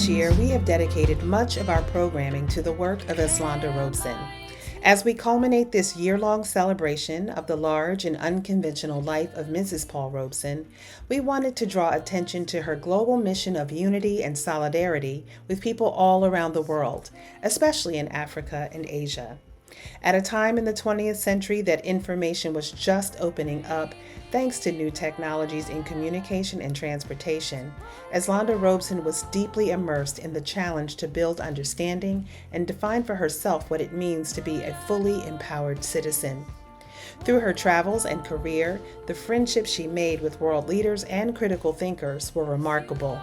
this year, we have dedicated much of our programming to the work of Paul Robeson. As we culminate this year-long celebration of the large and unconventional life of Mrs. Paul Robeson, we wanted to draw attention to her global mission of unity and solidarity with people all around the world, especially in Africa and Asia. At a time in the 20th century that information was just opening up, thanks to new technologies in communication and transportation, Paul Robeson was deeply immersed in the challenge to build understanding and define for herself what it means to be a fully empowered citizen. Through her travels and career, the friendships she made with world leaders and critical thinkers were remarkable.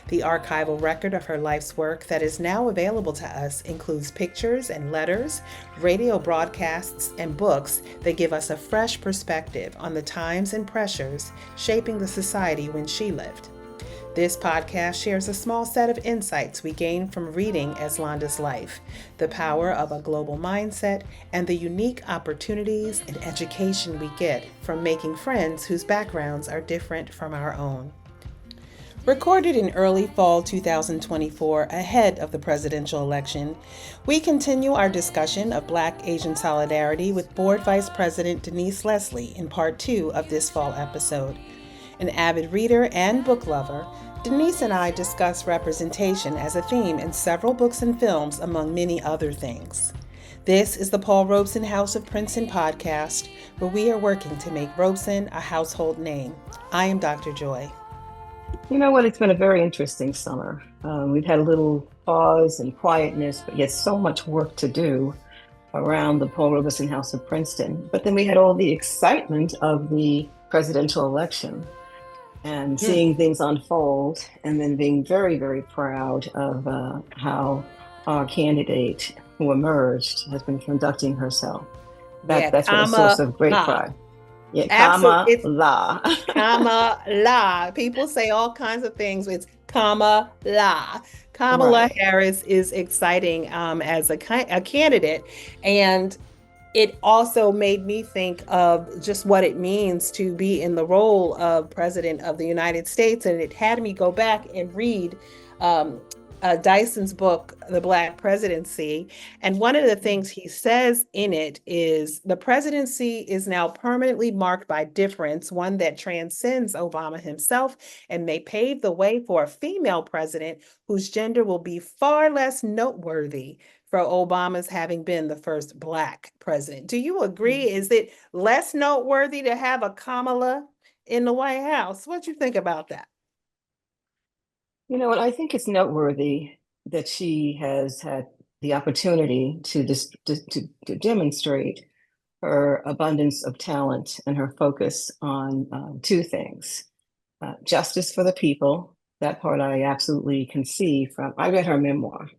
The archival record of her life's work that is now available to us includes pictures and letters, radio broadcasts, and books that give us a fresh perspective on the times and pressures shaping the society when she lived. This podcast shares a small set of insights we gained from reading Eslanda's life, the power of a global mindset, and the unique opportunities and education we get from making friends whose backgrounds are different from our own. Recorded in early fall 2024, ahead of the presidential election, we continue our discussion of Black-Asian solidarity with Board Vice President Denyse Leslie in part 2 of this fall episode. An avid reader and book lover, Denyse and I discuss representation as a theme in several books and films, among many other things. This is the Paul Robeson House of Princeton podcast, where we are working to make Robeson a household name. I am Dr. Joy. You know what? It's been a very interesting summer. We've had a little pause and quietness, but yet so much work to do around the Paul Robeson House of Princeton. But then we had all the excitement of the presidential election and seeing things unfold, and then being very, very proud of how our candidate who emerged has been conducting herself. That's what a source of great pride. Yeah, comma la. People say all kinds of things. It's comma la. Kamala Harris is exciting as a candidate, and it also made me think of just what it means to be in the role of President of the United States, and it had me go back and read Dyson's book, The Black Presidency. And one of the things he says in it is the presidency is now permanently marked by difference, one that transcends Obama himself and may pave the way for a female president whose gender will be far less noteworthy for Obama's having been the first Black president. Do you agree? Is it less noteworthy to have a Kamala in the White House? What do you think about that? You know what? I think it's noteworthy that she has had the opportunity to demonstrate her abundance of talent and her focus on two things. Justice for the people. That part I absolutely can see from, I read her memoir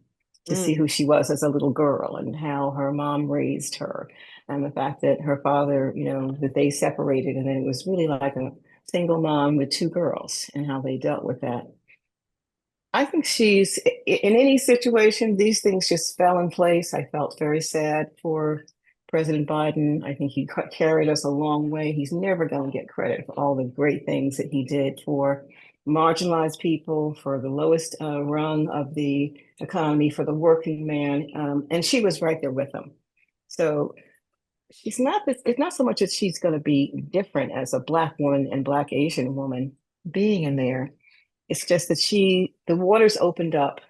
to see who she was as a little girl and how her mom raised her, and the fact that her father, that they separated, and then it was really like a single mom with two girls and how they dealt with that. I think she's, in any situation, these things just fell in place. I felt very sad for President Biden. I think he carried us a long way. He's never going to get credit for all the great things that he did for marginalized people, for the lowest rung of the economy, for the working man. And she was right there with him. So it's not so much that she's going to be different as a Black woman and Black Asian woman being in there. It's just that the waters opened up,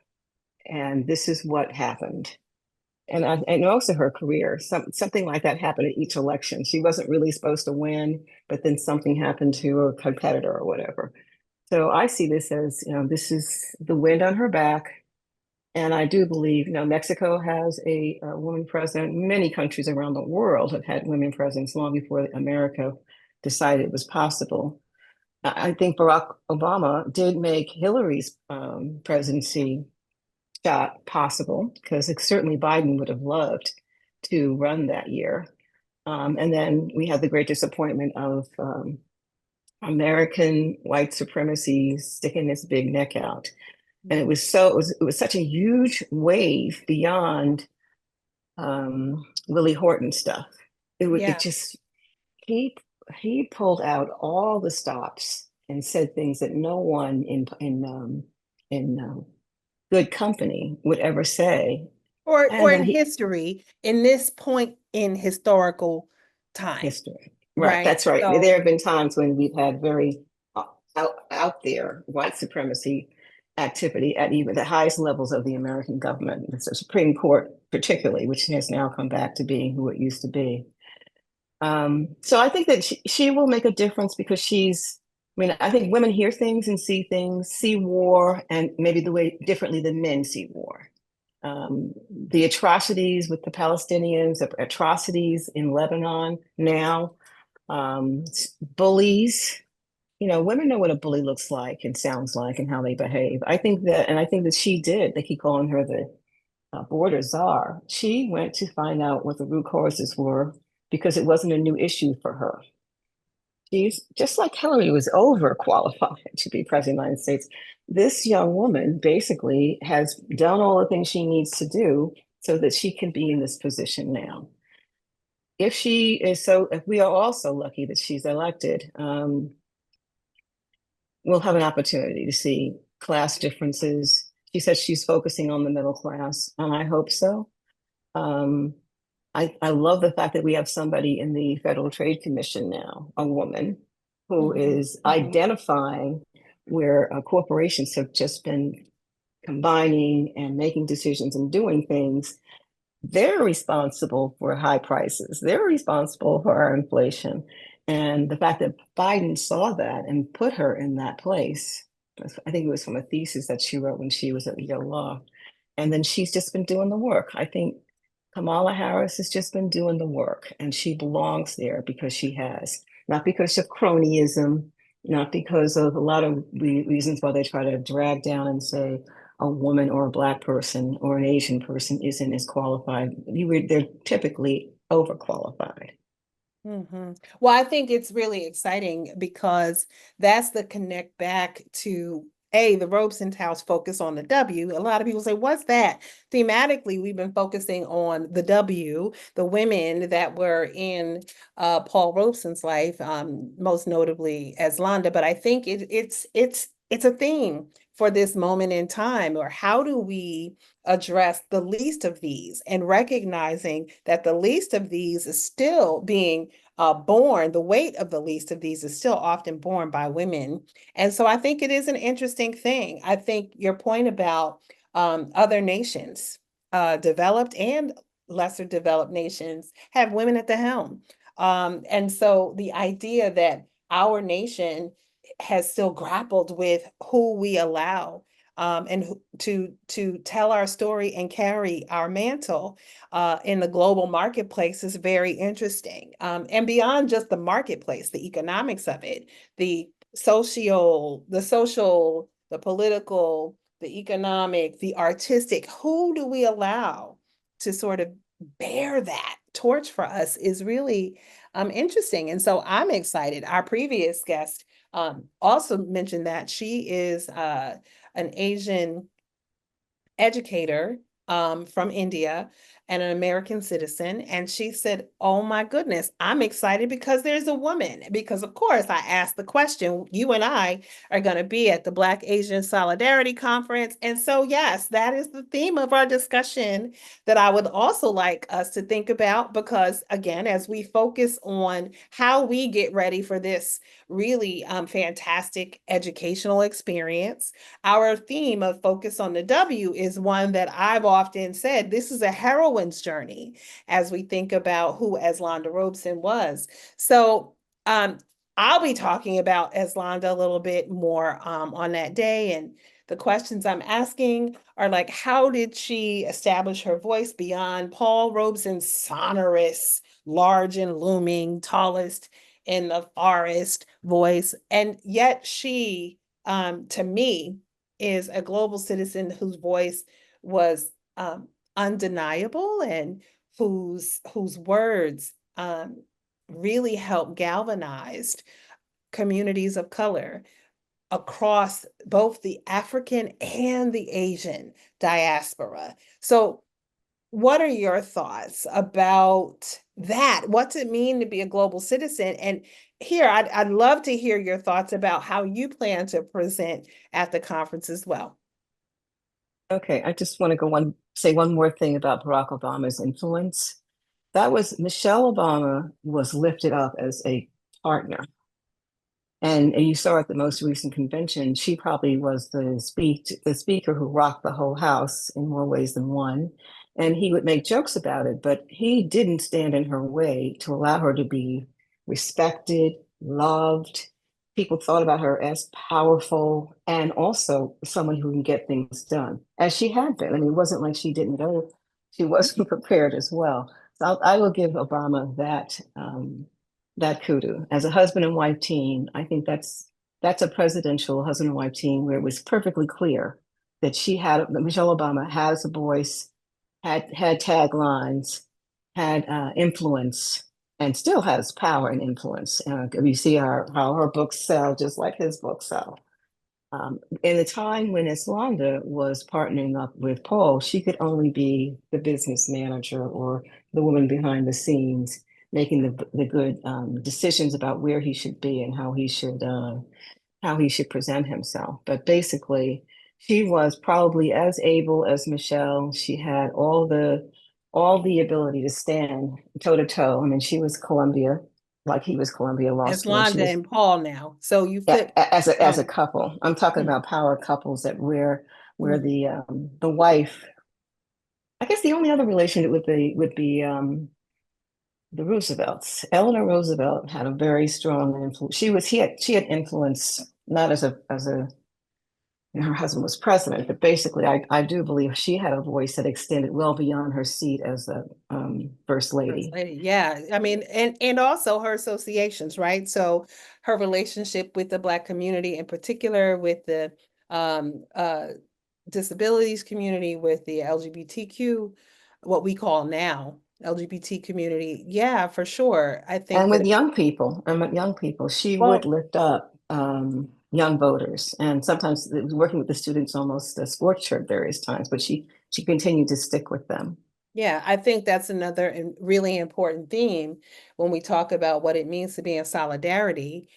and this is what happened. And also her career, something like that happened at each election. She wasn't really supposed to win, but then something happened to a competitor or whatever. So I see this as, this is the wind on her back. And I do believe, Mexico has a woman president. Many countries around the world have had women presidents long before America decided it was possible. I think Barack Obama did make Hillary's presidency shot possible, because certainly Biden would have loved to run that year. And then we had the great disappointment of American white supremacy sticking its big neck out. And it was such a huge wave beyond Willie Horton stuff. It just, he pulled out all the stops and said things that no one in good company would ever say. Or And in then he history, in this point in historical time, history. Right, right? that's right. There So, have been times when we've had very out there white supremacy activity at even the highest levels of the American government, the Supreme Court particularly, which has now come back to being who it used to be. So I think that she will make a difference because I mean, I think women hear things and see things, see war, and maybe the way differently than men see war. The atrocities with the Palestinians, the atrocities in Lebanon now, um, bullies. Women know what a bully looks like and sounds like and how they behave. I think that she did. They keep calling her the border czar. She went to find out what the root causes were because it wasn't a new issue for her. She's just like Hillary was overqualified to be president of the United States. This young woman basically has done all the things she needs to do so that she can be in this position now. If we are also lucky that she's elected, we'll have an opportunity to see class differences. She says she's focusing on the middle class, and I hope so. Um, I love the fact that we have somebody in the Federal Trade Commission now, a woman, who mhm, is mhm. identifying where corporations have just been combining and making decisions and doing things. They're responsible for high prices. They're responsible for our inflation. And the fact that Biden saw that and put her in that place, I think it was from a thesis that she wrote when she was at Yale Law. And then she's just been doing the work. I think Kamala Harris has just been doing the work, and she belongs there because she has, not because of cronyism, not because of a lot of reasons why they try to drag down and say a woman or a Black person or an Asian person isn't as qualified. They're typically overqualified. Well, I think it's really exciting because that's the connect back to the Robeson House focus on the W. A lot of people say, what's that? Thematically, we've been focusing on the W, the women that were in Paul Robeson's life, most notably as Londa. But I think it's a theme for this moment in time, or how do we address the least of these, and recognizing that the least of these is still being borne, the weight of the least of these is still often borne by women. And so I think it is an interesting thing. I think your point about other nations, developed and lesser developed nations, have women at the helm. And so the idea that our nation has still grappled with who we allow, and to tell our story and carry our mantle in the global marketplace is very interesting. And beyond just the marketplace, the economics of it, the political, the economic, the artistic, who do we allow to sort of bear that torch for us is really interesting. And so I'm excited. Our previous guest also mentioned that she is an Asian educator from India and an American citizen. And she said, oh my goodness, I'm excited because there's a woman. Because, of course, I asked the question, you and I are going to be at the Black Asian Solidarity Conference. And so, yes, that is the theme of our discussion that I would also like us to think about. Because, again, as we focus on how we get ready for this really fantastic educational experience, our theme of focus on the W is one that I've often said, this is a heroine's journey as we think about who Eslanda Robeson was. So um, I'll be talking about Eslanda a little bit more on that day. And the questions I'm asking are like, how did she establish her voice beyond Paul Robeson's sonorous, large and looming, tallest in the forest voice? And yet she, to me, is a global citizen whose voice was undeniable, and whose words really helped galvanize communities of color across both the African and the Asian diaspora. So what are your thoughts about that? What's it mean to be a global citizen? And here, I'd love to hear your thoughts about how you plan to present at the conference as well. Okay, I just want to say one more thing about Barack Obama's influence. That was Michelle Obama was lifted up as a partner. And you saw at the most recent convention, she probably was the speaker who rocked the whole house in more ways than one. And he would make jokes about it, but he didn't stand in her way to allow her to be respected, loved. People thought about her as powerful and also someone who can get things done, as she had been. I mean, it wasn't like she didn't go, she wasn't prepared as well. So I will give Obama that kudu. As a husband and wife team, I think that's a presidential husband and wife team where it was perfectly clear that Michelle Obama has a voice, had taglines, had influence, and still has power and influence. You see how her books sell, just like his books sell. In the time when Islanda was partnering up with Paul, she could only be the business manager or the woman behind the scenes, making the good decisions about where he should be and how he should present himself. But basically, she was probably as able as Michelle. She had all the ability to stand toe to toe. I mean, she was Columbia, like he was Columbia Law As School, and she Londa was and Paul now. So you flip. as a Um, couple. I'm talking mm, about power couples that where mm. the wife. I guess the only other relation would be the Roosevelts. Eleanor Roosevelt had a very strong influence. She had influence not as a her husband was president, but basically I do believe she had a voice that extended well beyond her seat as the first First lady. lady, yeah. I mean, and also her associations, right? So her relationship with the Black community, in particular, with the um, uh, disabilities community, with the LGBTQ, what we call now LGBT community. Yeah, for sure. I think that, And with young people, she would well, lift up young voters, and sometimes it was working with the students almost scorched her at various times, but she continued to stick with them. yeah, I think that's another really important theme when we talk about what it means to be in solidarity,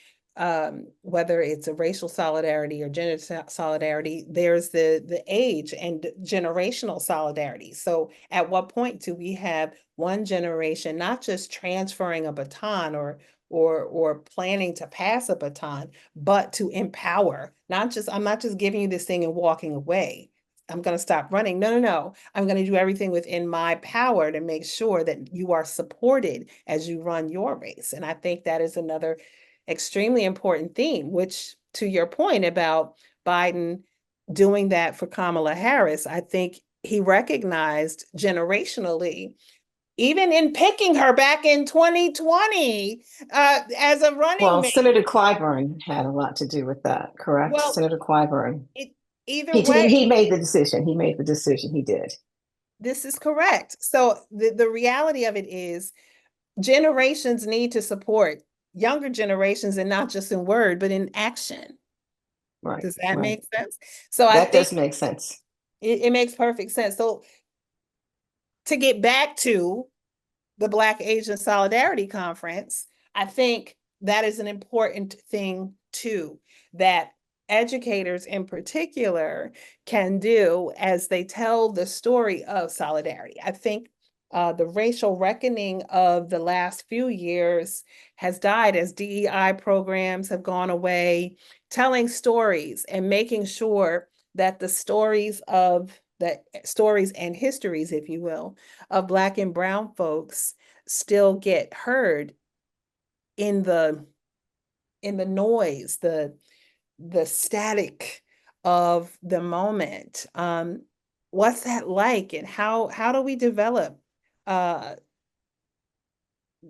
whether it's a racial solidarity or gender solidarity. There's the age and generational solidarity. So, at what point do we have one generation not just transferring a baton or planning to pass a baton, but to empower? Not just I'm not just giving you this thing and walking away. I'm going to stop running. No, no, no. I'm going to do everything within my power to make sure that you are supported as you run your race. And I think that is another extremely important theme, which to your point about Biden doing that for Kamala Harris, I think he recognized generationally, even in picking her back in 2020 as a running Well, mate. Senator Clyburn had a lot to do with that, correct? Well, Senator Clyburn. it, either way, He made the decision. He made the decision. He did. this is correct. So the reality of it is generations need to support younger generations and not just in word, but in action. Right, Does that right. make sense? So I That think does make sense. it makes perfect sense. So to get back to the Black Asian Solidarity Conference, I think that is an important thing too, that educators in particular can do as they tell the story of solidarity. I think the racial reckoning of the last few years has died as DEI programs have gone away, telling stories and making sure that the stories and histories, if you will, of Black and Brown folks still get heard in the noise, the static of the moment. What's that like, and how do we develop uh,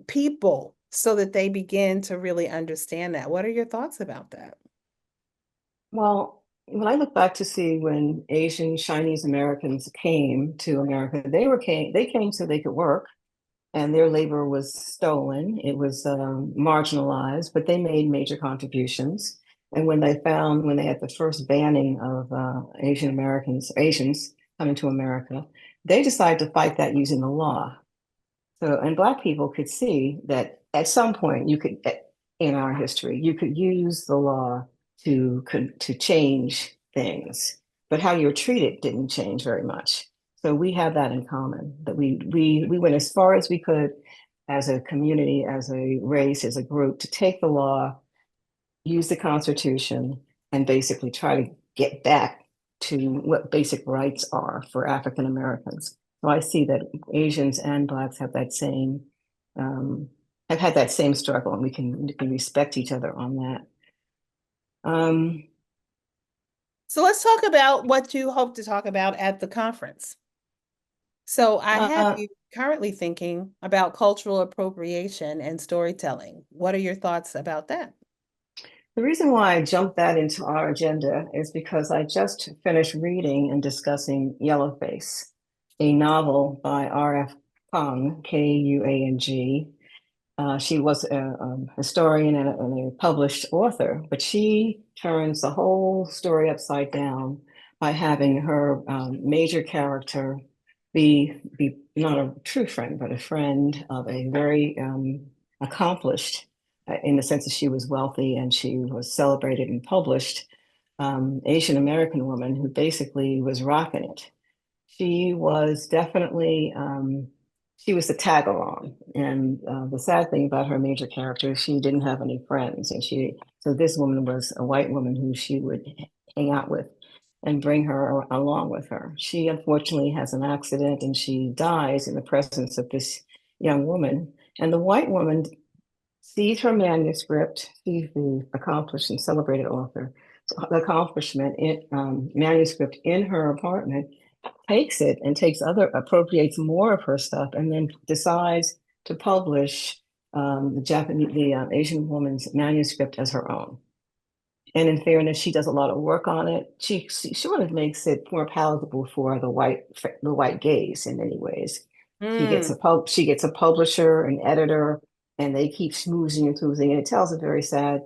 people so that they begin to really understand that? What are your thoughts about that? Well, when I look back to see when Asian Chinese Americans came to America, they came so they could work, and their labor was stolen. It was marginalized, but they made major contributions. And when they had the first banning of Asians coming to America, they decided to fight that using the law. So, and Black people could see that at some point in our history, you could use the law to change things. but how you're treated didn't change very much. So we have that in common, that we went as far as we could as a community, as a race, as a group, to take the law, use the Constitution, and basically try to get back to what basic rights are for African Americans. So I see that Asians and Blacks have that same, have had that same struggle, and we can respect each other on that. So let's talk about what you hope to talk about at the conference. So I have uh, you currently thinking about cultural appropriation and storytelling. What are your thoughts about that? the reason why I jumped that into our agenda is because I just finished reading and discussing Yellowface, a novel by R.F. Kuang, Kuang. She was a historian and a published author, but she turns the whole story upside down by having her major character be not a true friend, but a friend of a very accomplished, in the sense that she was wealthy and she was celebrated and published, Asian American woman who basically was rocking it. She was definitely she was the tag along, and the sad thing about her major character, she didn't have any friends, and she so this woman was a white woman who she would hang out with and bring her along with her. She unfortunately has an accident and she dies in the presence of this young woman, and the white woman sees her manuscript. She's the accomplished and celebrated author. The accomplishment in manuscript in her apartment, takes it and takes other appropriates more of her stuff, and then decides to publish the Asian woman's manuscript as her own. And in fairness, she does a lot of work on it. She sort of makes it more palatable for the white gaze in many ways. Mm, She gets a publisher, an editor, and they keep schmoozing and schmoozing. And it tells a very sad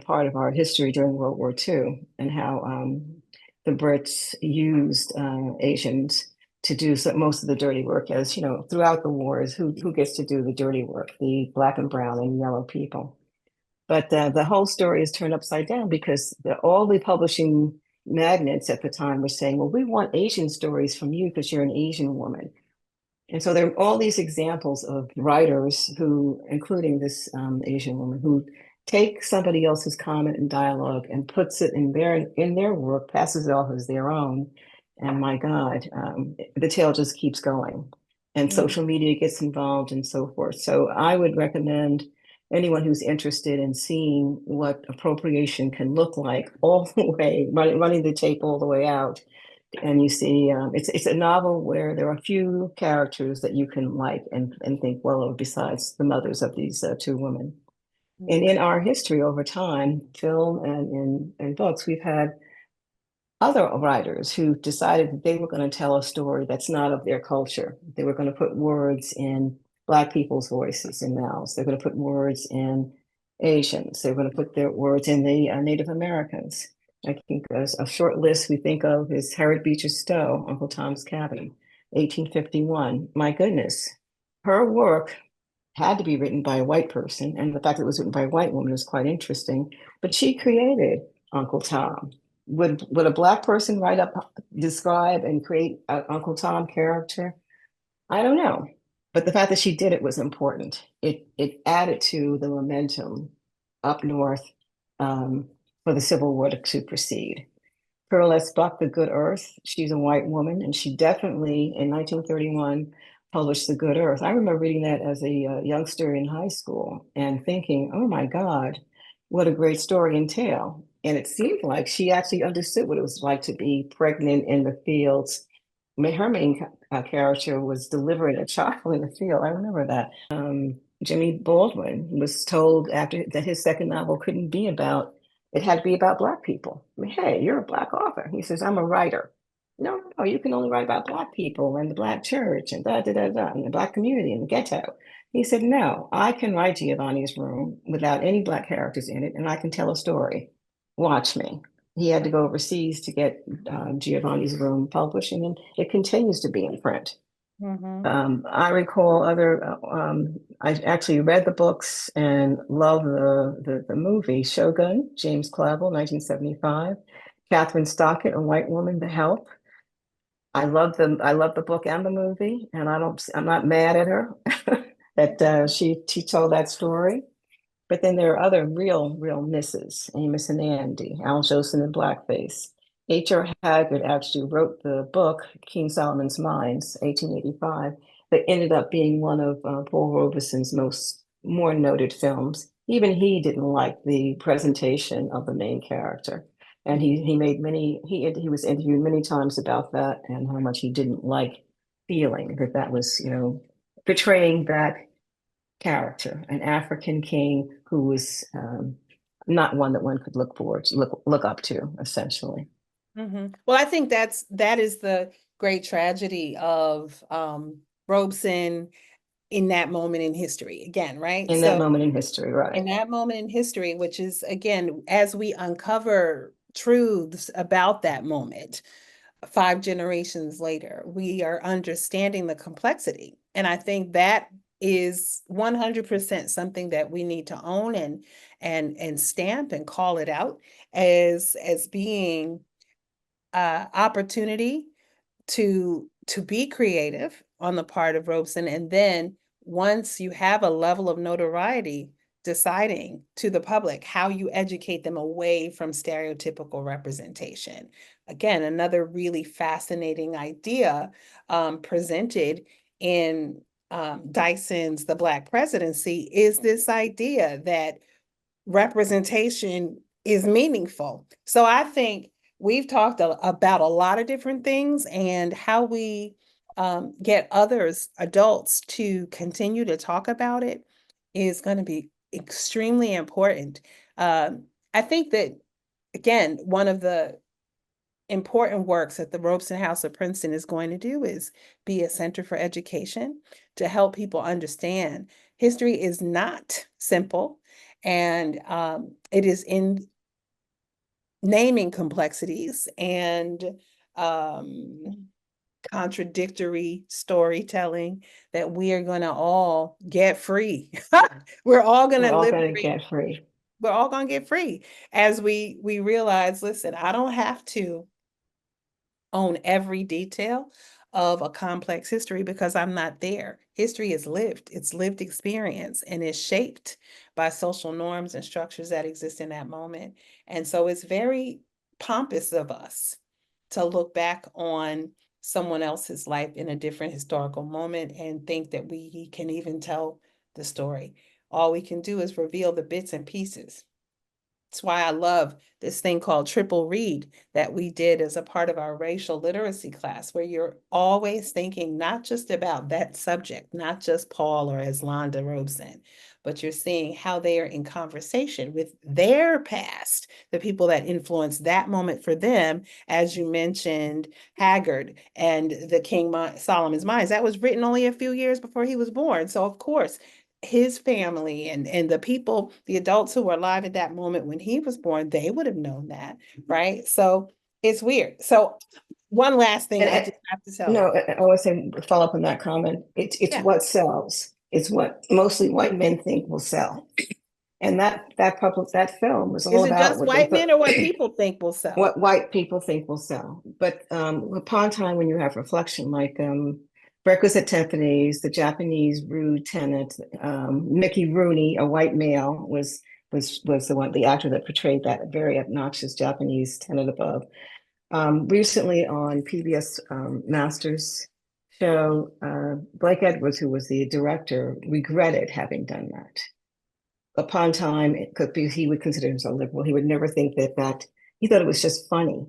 part of our history during World War II, and how the Brits used Asians to do most of the dirty work. As you know, throughout the wars, who gets to do the dirty work? The black and brown and yellow people. But the whole story is turned upside down because all the publishing magnates at the time were saying, well, we want Asian stories from you because you're an Asian woman. And so there are all these examples of writers who, including this Asian woman, who take somebody else's comment and dialogue and puts it in their work, passes it off as their own. And my God, the tale just keeps going. And mm, social media gets involved and so forth. So I would recommend anyone who's interested in seeing what appropriation can look like all the way, running the tape all the way out, and you see it's a novel where there are a few characters that you can like and think well of, besides the mothers of these two women. And mm, in our history over time, film and books, we've had other writers who decided that they were going to tell a story that's not of their culture. They were going to put words in Black people's voices and mouths. They're going to put words in Asians. They're going to put their words in the Native Americans. I think a short list we think of is Harriet Beecher Stowe, Uncle Tom's Cabin, 1851. My goodness, her work had to be written by a white person, and the fact that it was written by a white woman is quite interesting. But she created Uncle Tom. Would a black person write up, describe, and create an Uncle Tom character? I don't know. But the fact that she did it was important. It added to the momentum up north for the Civil War to proceed. Pearl S. Buck, The Good Earth. She's a white woman, and she definitely, in 1931, published The Good Earth. I remember reading that as a youngster in high school and thinking, oh my God, what a great story and tale. And it seemed like she actually understood what it was like to be pregnant in the fields. Her main character was delivering a child in the field. I remember that. Jimmy Baldwin was told after that his second novel couldn't be about, it had to be about Black people. I mean, hey, you're a Black author. He says, I'm a writer. No, no, you can only write about Black people and the Black church and da da da da and the Black community and the ghetto. He said, no, I can write Giovanni's Room without any Black characters in it, and I can tell a story. Watch me. He had to go overseas to get Giovanni's Room published, and it continues to be in print. mhm. I recall I actually read the books and love the movie Shogun, James Clavell, 1975. Catherine Stockett, a white woman, The Help. I love the book and the movie, and I'm not mad at her that she told that story. But then there are other real misses, Amos and Andy, Al Jolson in blackface. H.R. Haggard actually wrote the book, King Solomon's Mines, 1885, that ended up being one of Paul Robeson's more noted films. Even he didn't like the presentation of the main character. And he made he was interviewed many times about that and how much he didn't like feeling that that was, portraying that character, an African king who was not one that one could look up to, essentially. Well, I think that is the great tragedy of Robeson in that moment in history again, right? In that So moment in history, in right? that moment in history, which is again, as we uncover truths about that moment, 5 generations later, we are understanding the complexity. And I think that is 100% something that we need to own and stamp and call it out as being opportunity to be creative on the part of Robeson, and then once you have a level of notoriety, deciding to the public how you educate them away from stereotypical representation. Again, another really fascinating idea presented in Dyson's The Black Presidency is this idea that representation is meaningful. So I think we've talked about a lot of different things and how we get others, adults, to continue to talk about it is going to be extremely important. I think that, again, one of the important works that the Robeson House of Princeton is going to do is be a center for education to help people understand history is not simple, and it is in naming complexities and contradictory storytelling that we are going to all get free. We're all going We're to all going to liberate. get free. We're all going to get free as we realize, listen, I don't have to own every detail of a complex history because I'm not there. History is lived, it's lived experience, and is shaped by social norms and structures that exist in that moment. And so it's very pompous of us to look back on someone else's life in a different historical moment and think that we can even tell the story. All we can do is reveal the bits and pieces. That's why I love this thing called triple read that we did as a part of our racial literacy class, where you're always thinking not just about that subject, not just Paul or Eslanda Robeson, but you're seeing how they are in conversation with their past, the people that influenced that moment for them. As you mentioned, Haggard and the King Solomon's Mines, that was written only a few years before he was born. So, of course, his family and the people, the adults who were alive at that moment when he was born, they would have known that, right? So it's weird. So one last thing And I just have to tell you. no, I want to say, follow up on that comment. It's Yeah. what sells. It's what mostly white men think will sell. And that film was all Is it about just what they white men or thought. what people think will sell? What white people think will sell. But upon time, when you have reflection, like Breakfast at Tiffany's, the Japanese rude tenant, Mickey Rooney, a white male, was the actor that portrayed that very obnoxious Japanese tenant above. Recently on PBS Masters show, Blake Edwards, who was the director, regretted having done that upon time, because he would consider himself liberal, he would never think that he thought it was just funny.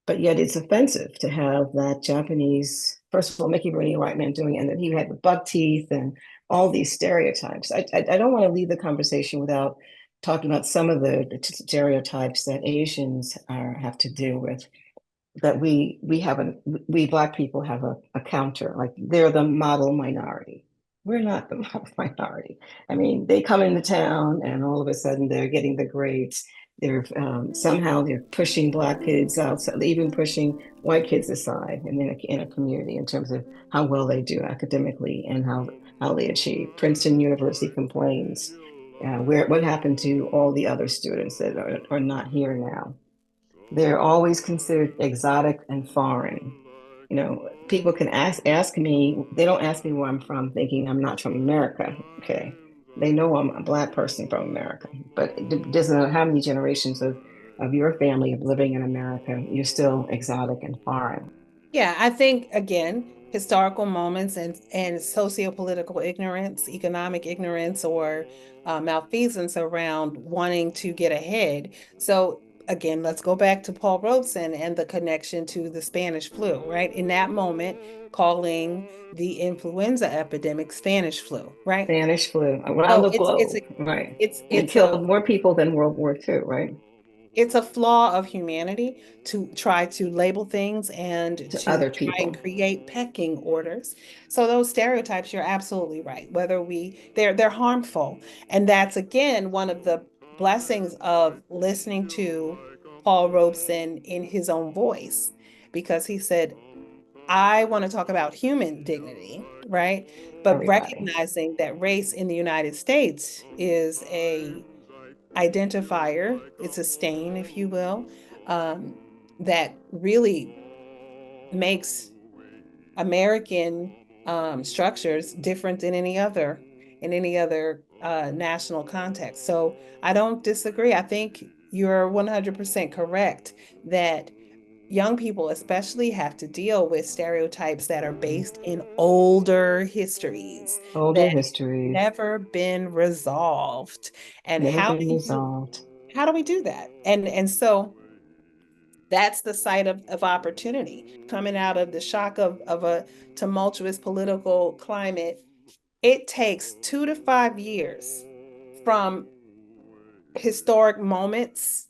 But yet it's offensive to have that Japanese, first of all, Mickey Rooney, a white man doing it, and then he had the buck teeth and all these stereotypes. I don't want to leave the conversation without talking about some of the stereotypes that Asians have to deal with, that we Black people have a counter, like they're the model minority. We're not the model minority. I mean, they come into town and all of a sudden they're getting the grades. They're somehow they're pushing Black kids out, so even pushing white kids aside in a community in terms of how well they do academically and how they achieve. Princeton University complains, what happened to all the other students that are not here now? They're always considered exotic and foreign. You know, people can ask me, they don't ask me where I'm from, thinking I'm not from America. Okay. They know I'm a Black person from America, but it doesn't matter how many generations of your family of living in America, you're still exotic and foreign. Yeah, I think again, historical moments and socio-political ignorance, economic ignorance, or malfeasance around wanting to get ahead. So again, let's go back to Paul Robeson and the connection to the Spanish flu, right? In that moment, calling the influenza epidemic Spanish flu, right? Spanish flu around So the globe, right? And it it's a killed more people than World War II, right? it's a flaw of humanity to try to label things and To to other try and people. create pecking orders. So those stereotypes, you're absolutely right. Whether they're harmful. And that's again one of the blessings of listening to Paul Robeson in his own voice, because he said, I want to talk about human dignity, right? But Everybody. recognizing that race in the United States is a identifier, it's a stain, if you will, um, that really makes American structures different than any other national context. So I don't disagree. I think you're 100% correct that young people especially have to deal with stereotypes that are based in older histories Older that histories, never been resolved. And never been resolved. how do we do that? And so that's the site of opportunity coming out of the shock of a tumultuous political climate. It takes 2 to 5 years from historic moments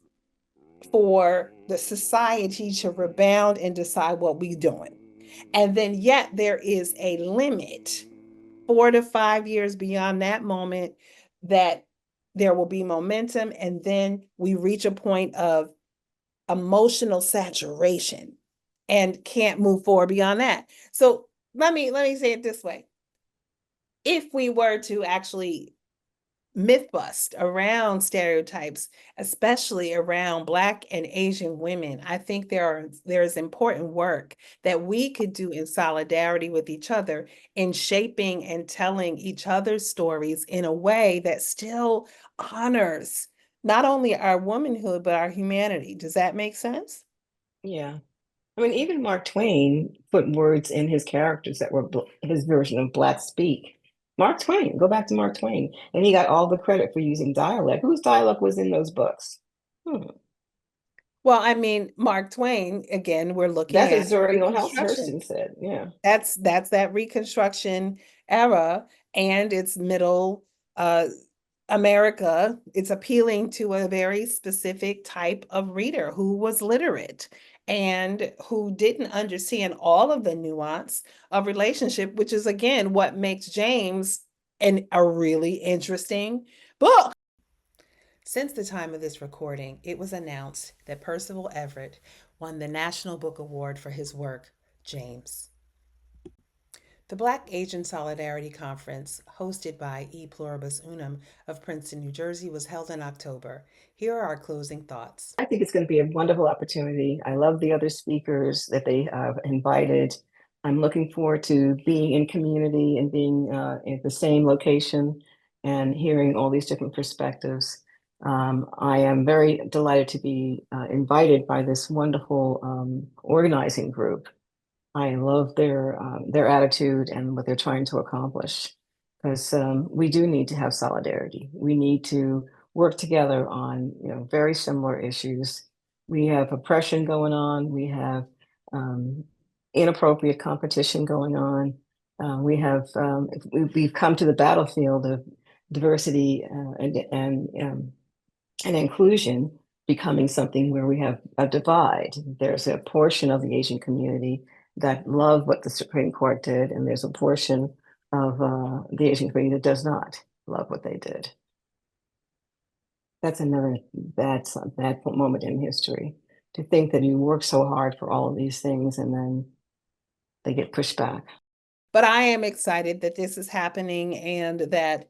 for the society to rebound and decide what we're doing. And then yet there is a limit, 4 to 5 years beyond that moment, that there will be momentum, and then we reach a point of emotional saturation and can't move forward beyond that. So let me say it this way. If we were to actually myth bust around stereotypes, especially around Black and Asian women, I think there is important work that we could do in solidarity with each other in shaping and telling each other's stories in a way that still honors not only our womanhood, but our humanity. Does that make sense? Yeah. I mean, even Mark Twain put words in his characters that were his version of Black speak. Mark Twain, go back to Mark Twain. And he got all the credit for using dialect. Whose dialect was in those books? Hmm. Well, I mean, Mark Twain, again, we're looking That's what at Zora Neale Reconstruction. Hurston said. Yeah. That's that Reconstruction era, and it's middle uh, America. It's appealing to a very specific type of reader who was literate and who didn't understand all of the nuance of relationship, which is again what makes James a really interesting book. Since the time of this recording, it was announced that Percival Everett won the National Book Award for his work, James. The Black Asian Solidarity Conference, hosted by E Pluribus Unum of Princeton, New Jersey, was held in October. Here are our closing thoughts. I think it's going to be a wonderful opportunity. I love the other speakers that they have invited. I'm looking forward to being in community and being at the same location and hearing all these different perspectives. I am very delighted to be invited by this wonderful organizing group. I love their attitude and what they're trying to accomplish, because we do need to have solidarity. We need to work together on very similar issues. We have oppression going on. We have um, inappropriate competition going on. We've come to the battlefield of diversity and inclusion becoming something where we have a divide. There's a portion of the Asian community that love what the Supreme Court did, and there's a portion of the Asian community that does not love what they did. That's another bad moment in history, to think that you work so hard for all of these things and then they get pushed back. But I am excited that this is happening and that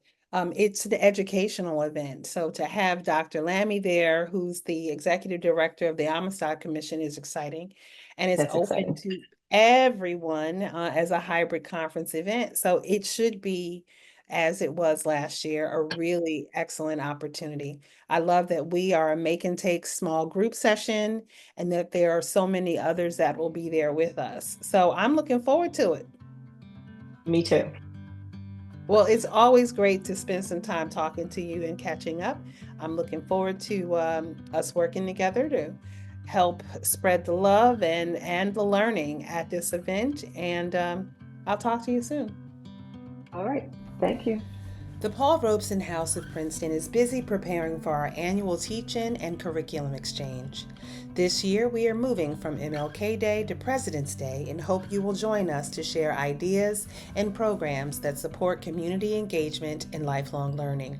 It's the educational event. So to have Dr. Lammy there, who's the executive director of the Amistad Commission, is exciting. And it's That's open exciting. to everyone as a hybrid conference event. So it should be, as it was last year, a really excellent opportunity. I love that we are a make and take small group session and that there are so many others that will be there with us. So I'm looking forward to it. Me too. Well, it's always great to spend some time talking to you and catching up. I'm looking forward to us working together to help spread the love and the learning at this event. And I'll talk to you soon. All right. Thank you. The Paul Robeson House of Princeton is busy preparing for our annual teach-in and curriculum exchange. This year, we are moving from MLK Day to President's Day and hope you will join us to share ideas and programs that support community engagement and lifelong learning.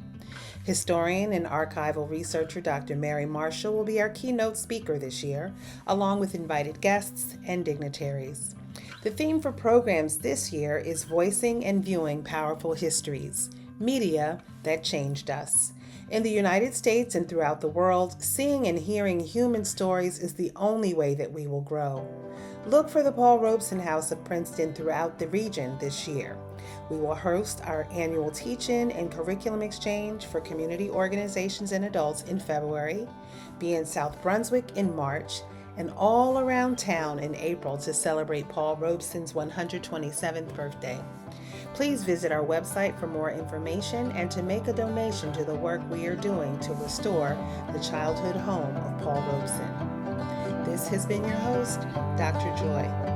Historian and archival researcher Dr. Mary Marshall will be our keynote speaker this year, along with invited guests and dignitaries. The theme for programs this year is Voicing and Viewing Powerful Histories, Media That Changed Us. In the United States and throughout the world, seeing and hearing human stories is the only way that we will grow. Look for the Paul Robeson House of Princeton throughout the region this year. We will host our annual teach-in and curriculum exchange for community organizations and adults in February, be in South Brunswick in March, and all around town in April to celebrate Paul Robeson's 127th birthday. Please visit our website for more information and to make a donation to the work we are doing to restore the childhood home of Paul Robeson. This has been your host, Dr. Joy.